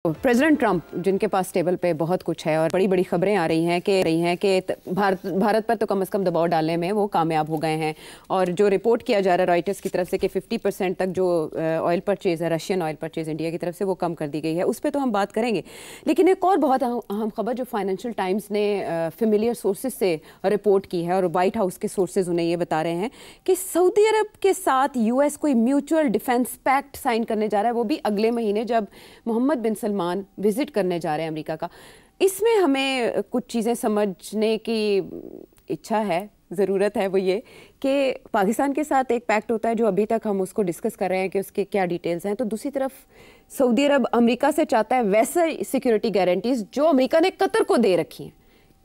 President Trump जिनके पास table पे बहुत कुछ है और बड़ी बड़ी खबरें आ रही हैं कि भारत पर तो कम से कम दबाव डालने में वो कामयाब हो गए हैं। और जो रिपोर्ट किया जा रहा है रॉयटर्स की तरफ से कि 50% तक जो ऑयल परचेज़ है, रशियन ऑयल परचेज़ इंडिया की तरफ से वो कम कर दी गई है, उस पर तो हम बात करेंगे। लेकिन एक और बहुत अहम खबर जो फाइनेंशियल टाइम्स ने फेमिलियर सोर्सेज से रिपोर्ट की है और वाइट हाउस के सोर्सेज उन्हें ये बता रहे हैं कि सऊदी अरब के साथ यूएस कोई म्यूचुअल डिफेंस पैक्ट साइन करने जा रहा है, वो भी अगले महीने जब मोहम्मद बिन सलमान विजिट करने जा रहे हैं अमेरिका का। इसमें हमें कुछ चीज़ें समझने की इच्छा है, ज़रूरत है, वो ये कि पाकिस्तान के साथ एक पैक्ट होता है जो अभी तक हम उसको डिस्कस कर रहे हैं कि उसके क्या डिटेल्स हैं, तो दूसरी तरफ सऊदी अरब अमेरिका से चाहता है वैसे सिक्योरिटी गारंटीज जो अमेरिका ने कतर को दे रखी हैं।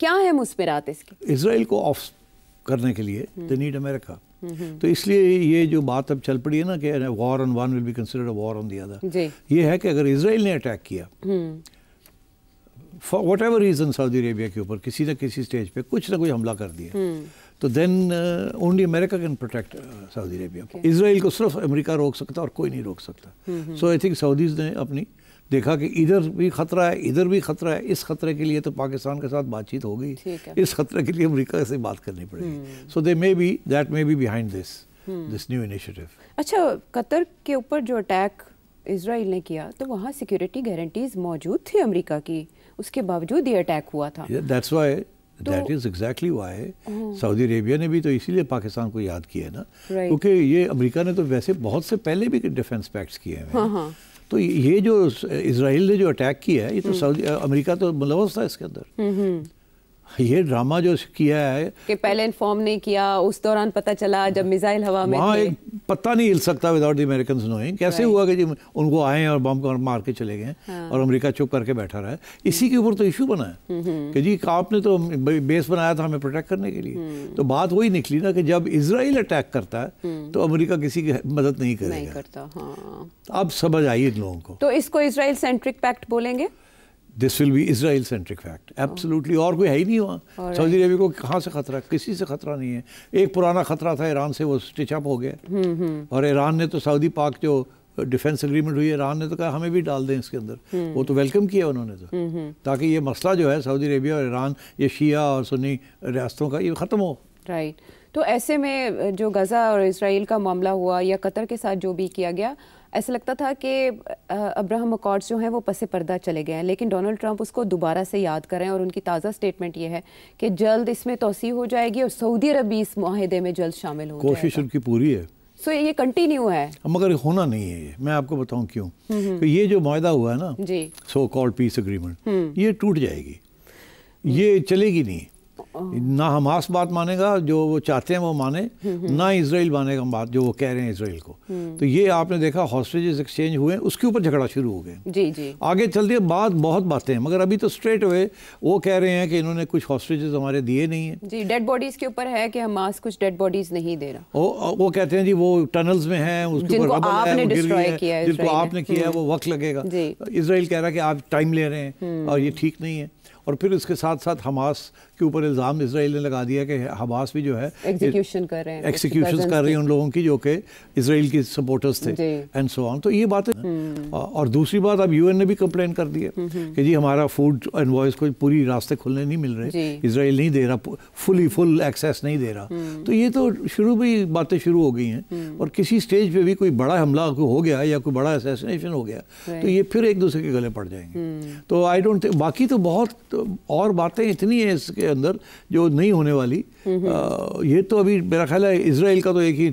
क्या है मुस्बिरात इसकी? इसराइल को ऑफ करने के लिए दे नीड अमेरिका। तो इसलिए ये जो बात अब चल पड़ी है ना कि war on one will be considered a war on the other, ये है कि अगर इसराइल ने अटैक किया for whatever reason Saudi Arabia के ऊपर किसी न किसी स्टेज पे कुछ ना कुछ हमला कर दिया, तो then only America can protect Saudi Arabia. Israel को सिर्फ अमेरिका रोक सकता और कोई नहीं रोक सकता। सो आई थिंक सऊदीज ने अपनी देखा कि इधर भी खतरा है, इधर भी खतरा है। इस खतरे के लिए तो पाकिस्तान के साथ बातचीत हो गई, इस खतरे के लिए अमेरिका से बात करनी पड़ेगी। So they may be that may be behind this new initiative. अच्छा, कतर के ऊपर जो अटैक इजराइल ने किया तो वहाँ सिक्योरिटी गारंटीज मौजूद थी अमेरिका की, उसके बावजूद ये अटैक हुआ था। That's why that is exactly why Saudi Arabia ने भी तो इसीलिए पाकिस्तान को याद किया है ना, क्योंकि ये अमेरिका ने तो वैसे बहुत से पहले भी डिफेंस पैक्ट्स किए हैं। तो ये जो इजराइल ने जो अटैक किया है, ये तो सऊदी अमेरिका तो मुलव्वस था इसके अंदर। ये ड्रामा जो किया है कि पहले इन्फॉर्म नहीं किया, उस दौरान पता चला जब मिसाइल हवा में वहाँ एक पत्ता नहीं हिल सकता विदाउट द अमेरिकन्स नोइंग। कैसे हुआ कि जी उनको आए और बम मार के चले गए और अमेरिका चुप करके बैठा रहा है। इसी के ऊपर तो इशू बना है कि जी आपने तो बेस बनाया था हमें प्रोटेक्ट करने के लिए। तो बात वही निकली ना कि जब इजराइल अटैक करता है तो अमेरिका किसी की मदद नहीं करेगा। अब समझ आई इन लोगों को। तो इसको इजराइल सेंट्रिक पैक्ट बोलेंगे? This will be Israel centric fact, absolutely. और कोई है ही नहीं वहाँ। सऊदी अरेबिया को कहाँ से खतरा? किसी से खतरा नहीं है। एक पुराना खतरा था ईरान से, वो स्टिच अप हो गया। और ईरान ने तो सऊदी पाक जो डिफेंस एग्रीमेंट हुई है, ईरान ने तो कहा हमें भी डाल दें इसके अंदर। वो तो वेलकम किया उन्होंने तो, ताकि ये मसला जो है सऊदी अरेबिया और ईरान, ये शिया और सुन्नी रियासतों का, ये ख़त्म हो। राइट। तो ऐसे में जो गज़ा और इसराइल का मामला हुआ या कतर के साथ जो भी किया गया, ऐसा लगता था कि अब्राहम अकॉर्ड्स जो हैं वो पसे पर्दा चले गए हैं, लेकिन डोनाल्ड ट्रंप उसको दोबारा से याद कर रहे हैं और उनकी ताज़ा स्टेटमेंट ये है कि जल्द इसमें तोसी हो जाएगी और सऊदी अरब भी इस मुआहिदे में जल्द शामिल हो जाएगा। कोशिश उनकी पूरी है। सो ये कंटिन्यू है, मगर होना नहीं है ये। मैं आपको बताऊं क्यों। तो ये जो मुआहिदा हुआ है ना, सो कॉल्ड पीस एग्रीमेंट, ये टूट जाएगी, ये चलेगी नहीं। ना हमास बात मानेगा जो वो चाहते हैं वो माने, ना इसराइल मानेगा बात जो वो कह रहे हैं इसराइल को। तो ये आपने देखा हॉस्टेजेस एक्सचेंज हुए, उसके ऊपर झगड़ा शुरू हो गए। जी। आगे चलती है बात, बहुत बातें हैं, मगर अभी तो स्ट्रेट हुए वो कह रहे हैं कि इन्होंने कुछ हॉस्टेजेस हमारे दिए नहीं है। जी, डेड बॉडीज के ऊपर है कि हमास कुछ डेड बॉडीज नहीं दे रहा। वो कहते हैं जी वो टनल्स में हैं, उसके ऊपर रबल है, वो गिर गई है, जिनको आपने किया है वो वक्त लगेगा। इसराइल कह रहा है कि आप टाइम ले रहे हैं और ये ठीक नहीं है। और फिर इसके साथ साथ हमास के ऊपर इल्ज़ाम इसराइल ने लगा दिया कि हमास भी जो है एग्जीक्यूशन कर रहे हैं उन लोगों की जो कि इसराइल के सपोर्टर्स थे एंड सो ऑन। तो ये बात है। और दूसरी बात, अब यूएन ने भी कंप्लेन कर दी है कि जी हमारा फूड इनवॉइस को पूरी रास्ते खुलने नहीं मिल रहे, इसराइल नहीं दे रहा, फुल एक्सेस नहीं दे रहा। तो ये तो शुरू भी बातें शुरू हो गई हैं। और किसी स्टेज पे भी कोई बड़ा हमला हो गया या कोई बड़ा असैसिनेशन हो गया तो ये फिर एक दूसरे के गले पड़ जाएंगे। तो आई डोंट थिंक, बाकी तो बहुत और बातें इतनी है इसके अंदर जो नहीं होने वाली। ये तो अभी मेरा ख्याल है इसराइल का तो एक ही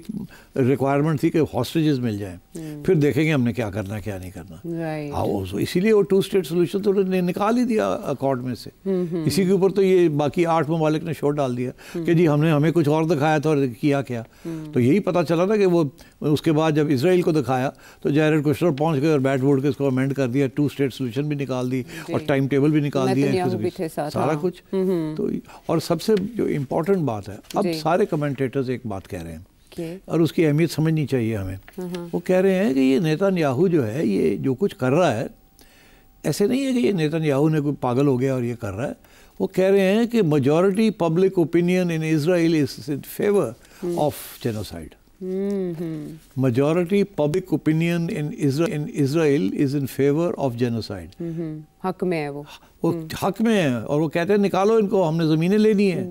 रिक्वायरमेंट थी कि हॉस्टेजेस मिल जाएं, फिर देखेंगे हमने क्या करना है क्या नहीं करना। हाँ, इसीलिए वो 2 स्टेट सोल्यूशन तो उन्होंने निकाल ही दिया अकॉर्ड में से। इसी के ऊपर तो ये बाकी 8 ममालिक ने शोर डाल दिया कि जी हमें कुछ और दिखाया था और किया क्या। तो यही पता चला ना कि वो उसके बाद जब इसराइल को दिखाया तो जैरेड कुशनर पहुंच गए और बैठ बोर्ड के इसको अमेंड कर दिया, 2 स्टेट सोल्यूशन भी निकाल दी और टाइम टेबल भी निकाल दिया, सारा कुछ। तो और सबसे जो इम्पोर्टेंट बात है, अब सारे कमेंटेटर्स एक बात कह रहे हैं और उसकी अहमियत समझनी चाहिए हमें। वो कह रहे हैं कि ये नेतन्याहू जो है ये जो कुछ कर रहा है, ऐसे नहीं है कि ये नेतन्याहू ने कोई पागल हो गया और ये कर रहा है। वो कह रहे हैं कि majority public opinion in Israel is in favour of genocide. Majority public opinion in Israel is in favor of genocide. हक में है वो हक में है, और वो कहते हैं निकालो इनको, हमने ज़मीनें लेनी है।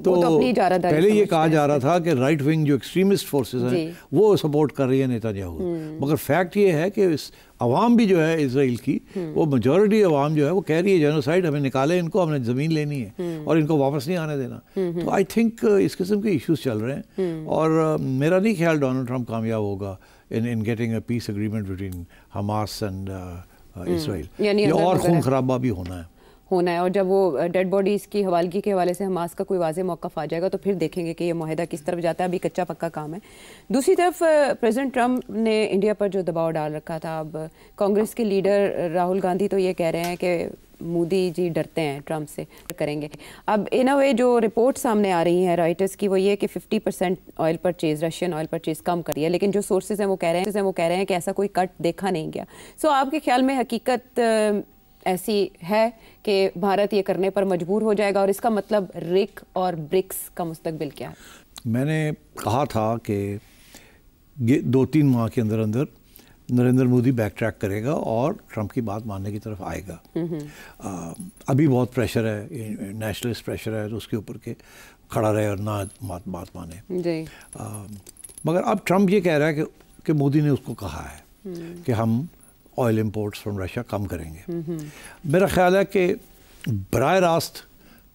तो पहले ये कहा जा रहा था कि राइट विंग जो एक्सट्रीमिस्ट फोर्सेस हैं वो सपोर्ट कर रही है नेतन्याहू, मगर फैक्ट ये है कि इस अवाम भी जो है इसराइल की, वो मेजॉरिटी अवाम जो है वो कह रही है जेनोसाइड, हमें निकाले इनको, हमने ज़मीन लेनी है और इनको वापस नहीं आने देना। तो आई थिंक इस किस्म के इश्यूज चल रहे हैं, और मेरा नहीं ख्याल डोनाल्ड ट्रंप कामयाब होगा in getting a piece agreement between Hamas and Israel. ये और खून खराबा भी होना है, और जब वो डेड बॉडीज़ की हवालगी के हवाले से हमास का कोई वाज़े मौक़िफ़ आ जाएगा तो फिर देखेंगे कि ये मुआहदा किस तरफ जाता है। अभी कच्चा पक्का काम है। दूसरी तरफ प्रेसिडेंट ट्रंप ने इंडिया पर जो दबाव डाल रखा था, अब कांग्रेस के लीडर राहुल गांधी तो ये कह रहे हैं कि मोदी जी डरते हैं ट्रंप से करेंगे। अब इन अ वे जो रिपोर्ट सामने आ रही हैं रॉयटर्स की, वो ये कि 50% oil purchase, Russian oil purchase कम करी है, लेकिन जो सोर्सेज हैं वो कह रहे हैं कि ऐसा कोई कट देखा नहीं गया। सो आपके ख्याल में हकीकत ऐसी है कि भारत ये करने पर मजबूर हो जाएगा, और इसका मतलब रिक और ब्रिक्स का मुस्तकबिल क्या है? मैंने कहा था कि 2-3 माह के अंदर अंदर नरेंद्र मोदी बैक ट्रैक करेगा और ट्रंप की बात मानने की तरफ आएगा। अभी बहुत प्रेशर है, नेशनलिस्ट प्रेशर है, तो उसके ऊपर के खड़ा रहे और ना बात माने जी। मगर अब ट्रंप ये कह रहा है कि मोदी ने उसको कहा है कि हम ऑयल इंपोर्ट्स फ्रॉम रशिया कम करेंगे। मेरा ख्याल है कि बराह रास्त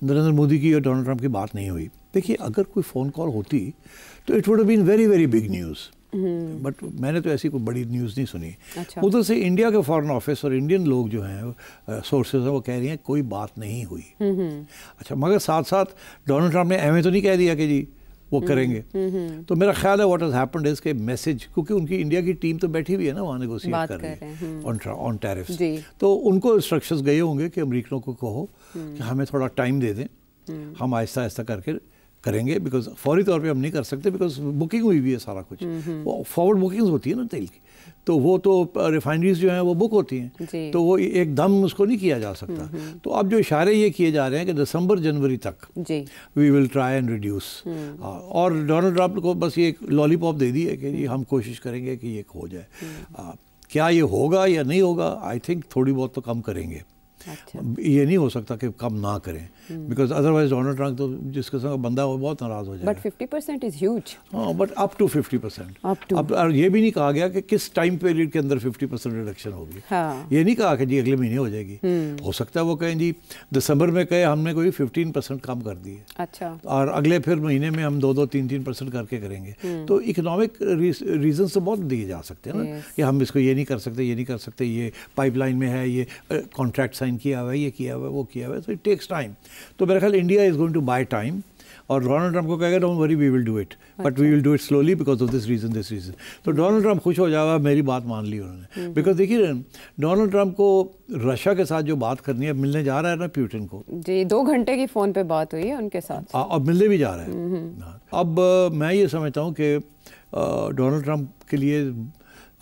नरेंद्र मोदी की और डोनाल्ड ट्रंप की बात नहीं हुई। देखिए, अगर कोई फ़ोन कॉल होती तो it would have been very very big news, but मैंने तो ऐसी कोई बड़ी न्यूज़ नहीं सुनी। अच्छा। उधर से इंडिया के फॉरेन ऑफिस और इंडियन लोग जो हैं सोर्सेज हैं वो कह रही हैं कोई बात नहीं हुई। अच्छा, मगर साथ साथ डोनाल्ड ट्रंप ने एवं तो नहीं कह दिया कि जी वो करेंगे। तो मेरा ख्याल है व्हाट हैज़ हैपेंड इज के मैसेज, क्योंकि उनकी इंडिया की टीम तो बैठी हुई है ना वहाँ नेगोशिएट कर रही है ऑन टैरिफ्स, तो उनको इंस्ट्रक्शंस गए होंगे कि अमेरिकनों को कहो कि हमें थोड़ा टाइम दे दें, हम आहिस्ता आहिस्ता करके करेंगे, बिकॉज फौरी तौर पे हम नहीं कर सकते, बिकॉज बुकिंग हुई हुई है सारा कुछ। वो फॉरवर्ड बुकिंग्स होती है ना तेल की, तो वो तो रिफाइनरीज जो हैं वो बुक होती हैं, तो वो एकदम उसको नहीं किया जा सकता। तो अब जो इशारे ये किए जा रहे हैं कि दिसंबर जनवरी तक we will try and reduce, और डोनाल्ड ट्रंप को बस ये एक लॉलीपॉप दे दी है कि जी हम कोशिश करेंगे कि ये हो जाए। क्या ये होगा या नहीं होगा, आई थिंक थोड़ी बहुत तो कम करेंगे। अच्छा। ये नहीं हो सकता कि कम ना करें, बिकॉज अदरवाइज डोनाल्ड ट्रंप तो जिस किस्म का बंदा है वो बहुत नाराज हो जाएगा। But 50% is huge. हाँ, बट अप टू 50%। अब और ये भी नहीं कहा गया कि किस टाइम पीरियड के अंदर 50% रिडक्शन होगी। हाँ। ये नहीं कहा कि जी अगले महीने हो जाएगी। हो सकता है वो कहें जी दिसंबर में कहे हमने कोई 15% कम कर दी है। अच्छा। और अगले फिर महीने में हम 2-3% करके करेंगे। तो इकोनॉमिक रीजन तो बहुत दिए जा सकते हैं ना, कि हम इसको ये नहीं कर सकते, ये नहीं कर सकते, ये पाइपलाइन में है, ये कॉन्ट्रैक्ट साइन किया हुआ है, ये किया हुआ है, वो किया हुआ है, तो इट टेक्स टाइम। तो मेरा ख्याल India is going to buy time, और डोनाल्ड ट्रंप को कहेगा don't worry we will do it, but we will do it slowly because of this reason. तो डोनाल्ड ट्रंप खुश हो जाएगा, मेरी बात मान ली उन्होंने। बिकॉज देखिए डोनाल्ड ट्रंप को रशिया के साथ जो बात करनी है, मिलने जा रहा है ना पुतिन को जी, 2 घंटे की फ़ोन पे बात हुई है उनके साथ, और मिलने भी जा रहा है। अब मैं ये समझता हूँ कि डोनाल्ड ट्रंप के लिए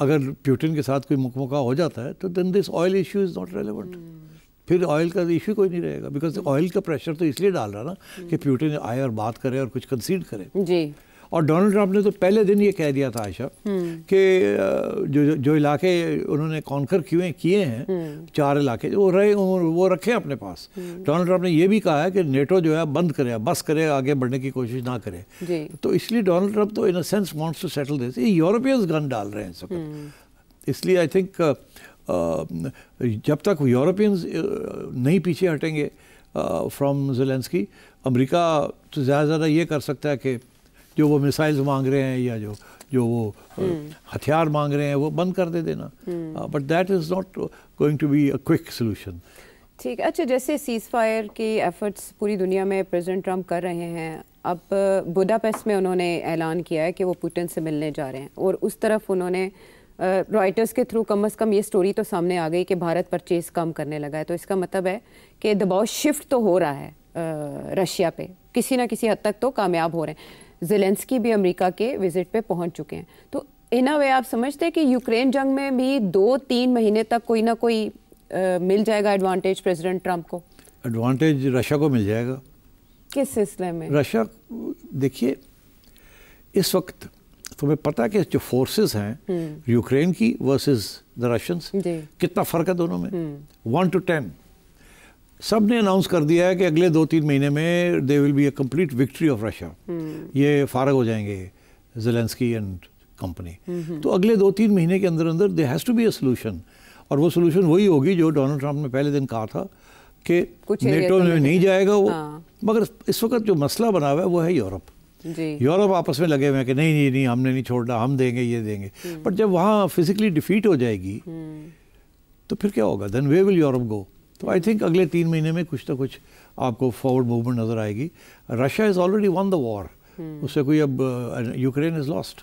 अगर पुतिन के साथ कोई मुकमका हो जाता है तो then this oil issue is not relevant, फिर ऑयल का इशू कोई नहीं रहेगा, बिकॉज ऑयल का प्रेशर तो इसलिए डाल रहा ना कि पुतिन आए और बात करे और कुछ कंसीड करे जी। और डोनाल्ड ट्रंप ने तो पहले दिन ये कह दिया था आयशा कि जो इलाके उन्होंने कॉन्कर किए हैं 4 इलाके वो रखे अपने पास। डोनाल्ड ट्रंप ने ये भी कहा है कि नेटो जो है बंद करे, बस करे, आगे बढ़ने की कोशिश ना करे जी। तो इसलिए डोनाल्ड ट्रंप तो in a sense wants to settle this. ये यूरोपियंस गन डाल रहे हैं इस वक्त, इसलिए आई थिंक जब तक यूरोपियंस नहीं पीछे हटेंगे फ्रॉम ज़ेलेंस्की, अमेरिका तो ज़्यादा ये कर सकता है कि जो वो मिसाइल्स मांग रहे हैं या जो वो हथियार मांग रहे हैं वो बंद कर देना, but that is not going to be a quick solution. ठीक है। अच्छा, जैसे सीज़ फायर की एफर्ट्स पूरी दुनिया में प्रेसिडेंट ट्रंप कर रहे हैं, अब बुडापेस्ट में उन्होंने ऐलान किया है कि वो पुतिन से मिलने जा रहे हैं, और उस तरफ उन्होंने रॉयटर्स के थ्रू कम से कम ये स्टोरी तो सामने आ गई कि भारत परचेज़ कम करने लगा है। तो इसका मतलब है कि दबाव शिफ्ट तो हो रहा है रशिया पे, किसी ना किसी हद तक तो कामयाब हो रहे हैं। ज़ेलेंस्की भी अमेरिका के विजिट पे पहुंच चुके हैं। तो इन अ वे आप समझते हैं कि यूक्रेन जंग में भी 2-3 महीने तक कोई ना कोई मिल जाएगा एडवांटेज प्रेसिडेंट ट्रंप को? एडवांटेज रशिया को मिल जाएगा। किस सिलसिले में? रशिया देखिए इस वक्त तुम्हें पता है कि जो फोर्सेस हैं यूक्रेन की वर्सेस द रशियंस, कितना फ़र्क है दोनों में, 1 to 10। सब ने अनाउंस कर दिया है कि अगले 2-3 महीने में they will be a complete victory of Russia, ये फारग हो जाएंगे ज़ेलेंस्की एंड कंपनी। तो अगले 2-3 महीने के अंदर अंदर they has to be a solution, और वो सोल्यूशन वही होगी जो डोनाल्ड ट्रंप ने पहले दिन कहा था कि नेटो में नहीं जाएगा वो। मगर इस वक्त जो मसला बना हुआ है वो है यूरोप। यूरोप आपस में लगे हुए हैं कि नहीं नहीं हमने नहीं छोड़ना, हम देंगे ये देंगे। बट जब वहाँ फिजिकली डिफीट हो जाएगी तो फिर क्या होगा, देन वे विल यूरोप गो। तो आई थिंक अगले 3 महीने में कुछ ना कुछ आपको फॉरवर्ड मूवमेंट नज़र आएगी। Russia is already one the war, उससे कोई अब यूक्रेन इज़ लॉस्ट।